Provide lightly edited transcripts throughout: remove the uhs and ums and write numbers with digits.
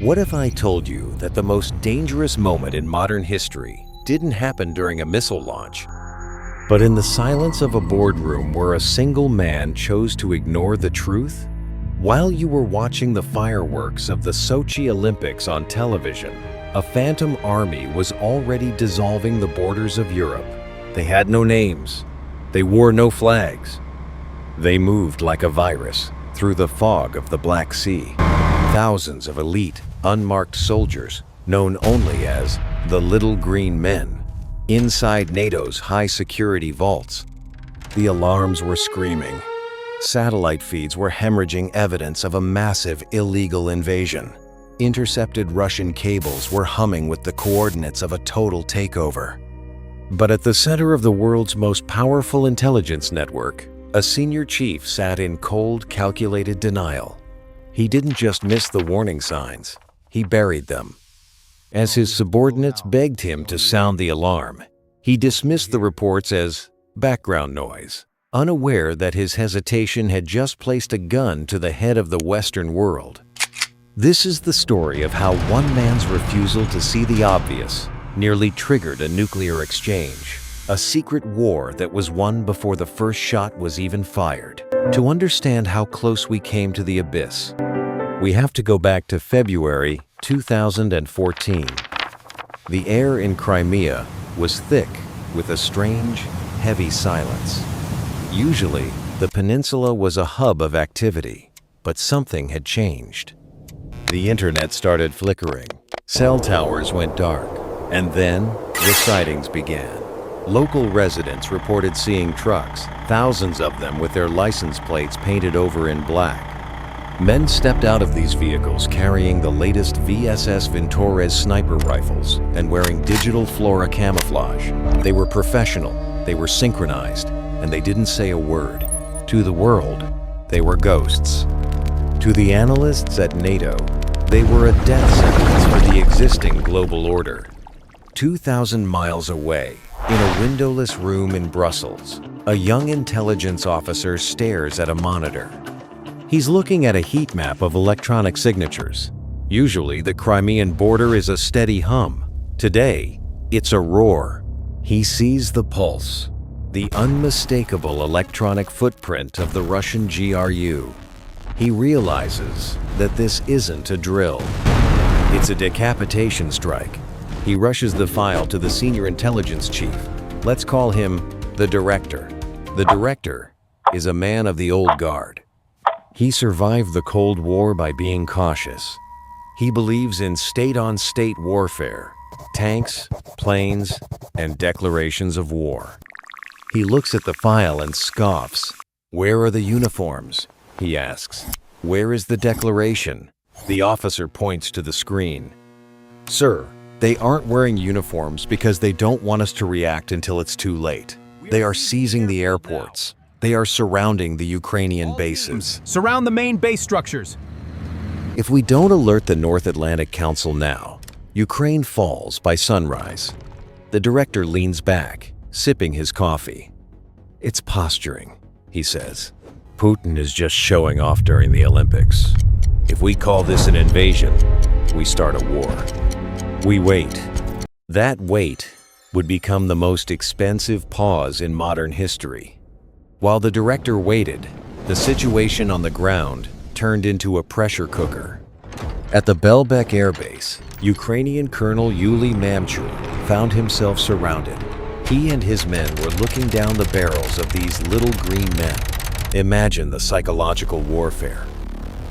What if I told you that the most dangerous moment in modern history didn't happen during a missile launch, but in the silence of a boardroom where a single man chose to ignore the truth? While you were watching the fireworks of the Sochi Olympics on television, a phantom army was already dissolving the borders of Europe. They had no names. They wore no flags. They moved like a virus through the fog of the Black Sea. Thousands of elite, unmarked soldiers, known only as the Little Green Men, inside NATO's high-security vaults. The alarms were screaming. Satellite feeds were hemorrhaging evidence of a massive illegal invasion. Intercepted Russian cables were humming with the coordinates of a total takeover. But at the center of the world's most powerful intelligence network, a senior chief sat in cold, calculated denial. He didn't just miss the warning signs, he buried them. As his subordinates begged him to sound the alarm, he dismissed the reports as background noise, unaware that his hesitation had just placed a gun to the head of the Western world. This is the story of how one man's refusal to see the obvious nearly triggered a nuclear exchange, a secret war that was won before the first shot was even fired. To understand how close we came to the abyss, we have to go back to February 2014. The air in Crimea was thick with a strange, heavy silence. Usually, the peninsula was a hub of activity, but something had changed. The internet started flickering, cell towers went dark, and then the sightings began. Local residents reported seeing trucks, thousands of them with their license plates painted over in black. Men stepped out of these vehicles carrying the latest VSS Ventores sniper rifles and wearing digital Flora camouflage. They were professional, they were synchronized, and they didn't say a word. To the world, they were ghosts. To the analysts at NATO, they were a death sentence for the existing global order. 2,000 miles away, in a windowless room in Brussels, a young intelligence officer stares at a monitor. He's looking at a heat map of electronic signatures. Usually, the Crimean border is a steady hum. Today, it's a roar. He sees the pulse, the unmistakable electronic footprint of the Russian GRU. He realizes that this isn't a drill. It's a decapitation strike. He rushes the file to the senior intelligence chief. Let's call him the director. The director is a man of the old guard. He survived the Cold War by being cautious. He believes in state-on-state warfare, tanks, planes, and declarations of war. He looks at the file and scoffs. "Where are the uniforms?" he asks. "Where is the declaration?" The officer points to the screen. "Sir, they aren't wearing uniforms because they don't want us to react until it's too late. They are seizing the airports. They are surrounding the Ukrainian bases. Surround the main base structures." If we don't alert the North Atlantic Council now, Ukraine falls by sunrise. The director leans back, sipping his coffee. "It's posturing," he says. "Putin is just showing off during the Olympics. If we call this an invasion, we start a war." We wait. That wait would become the most expensive pause in modern history. While the director waited, the situation on the ground turned into a pressure cooker. At the Belbek Air Base, Ukrainian Colonel Yuliy Mamchur found himself surrounded. He and his men were looking down the barrels of these little green men. Imagine the psychological warfare.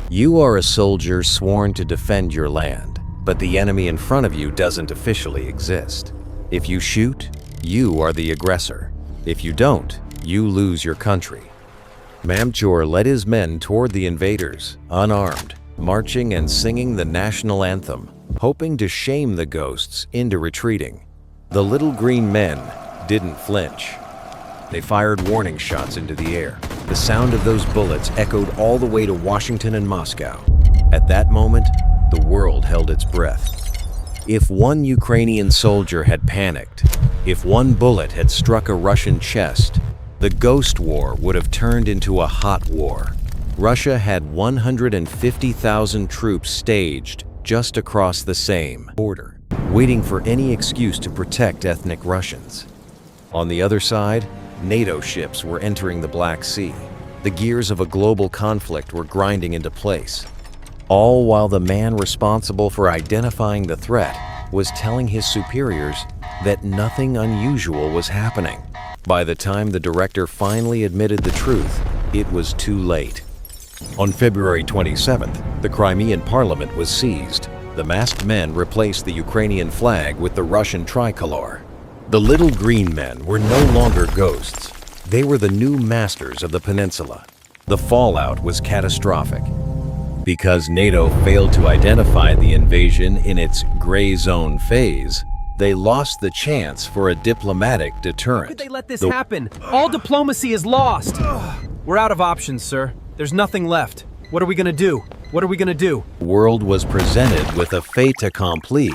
You are a soldier sworn to defend your land, but the enemy in front of you doesn't officially exist. If you shoot, you are the aggressor. If you don't, you lose your country. Mamchur led his men toward the invaders, unarmed, marching and singing the national anthem, hoping to shame the ghosts into retreating. The little green men didn't flinch. They fired warning shots into the air. The sound of those bullets echoed all the way to Washington and Moscow. At that moment, the world held its breath. If one Ukrainian soldier had panicked, if one bullet had struck a Russian chest, the ghost war would have turned into a hot war. Russia had 150,000 troops staged just across the same border, waiting for any excuse to protect ethnic Russians. On the other side, NATO ships were entering the Black Sea. The gears of a global conflict were grinding into place, all while the man responsible for identifying the threat was telling his superiors that nothing unusual was happening. By the time the director finally admitted the truth, it was too late. On February 27th, the Crimean parliament was seized. The masked men replaced the Ukrainian flag with the Russian tricolor. The little green men were no longer ghosts. They were the new masters of the peninsula. The fallout was catastrophic. Because NATO failed to identify the invasion in its gray zone phase, they lost the chance for a diplomatic deterrent. How could they let this happen? All diplomacy is lost. We're out of options, sir. There's nothing left. What are we gonna do? What are we gonna do? The world was presented with a fait accompli,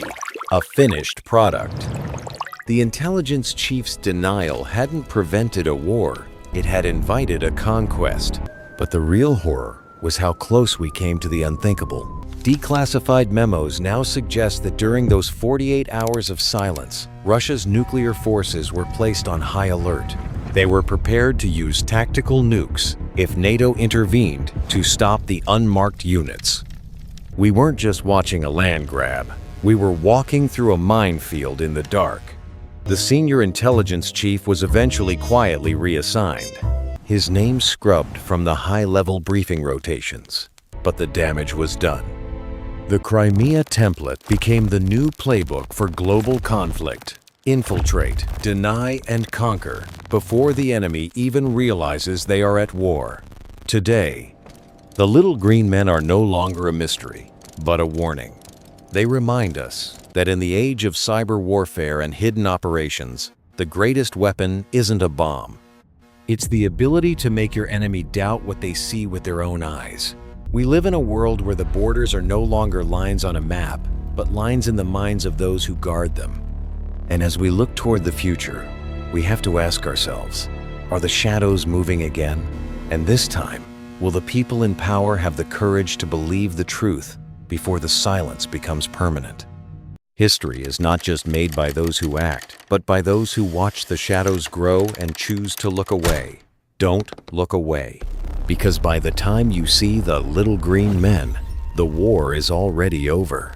a finished product. The intelligence chief's denial hadn't prevented a war, it had invited a conquest. But the real horror was how close we came to the unthinkable. Declassified memos now suggest that during those 48 hours of silence, Russia's nuclear forces were placed on high alert. They were prepared to use tactical nukes if NATO intervened to stop the unmarked units. We weren't just watching a land grab, we were walking through a minefield in the dark. The senior intelligence chief was eventually quietly reassigned, his name scrubbed from the high-level briefing rotations, but the damage was done. The Crimea template became the new playbook for global conflict. Infiltrate, deny, and conquer before the enemy even realizes they are at war. Today, the little green men are no longer a mystery, but a warning. They remind us that in the age of cyber warfare and hidden operations, the greatest weapon isn't a bomb. It's the ability to make your enemy doubt what they see with their own eyes. We live in a world where the borders are no longer lines on a map, but lines in the minds of those who guard them. And as we look toward the future, we have to ask ourselves, are the shadows moving again? And this time, will the people in power have the courage to believe the truth before the silence becomes permanent? History is not just made by those who act, but by those who watch the shadows grow and choose to look away. Don't look away, because by the time you see the little green men, the war is already over.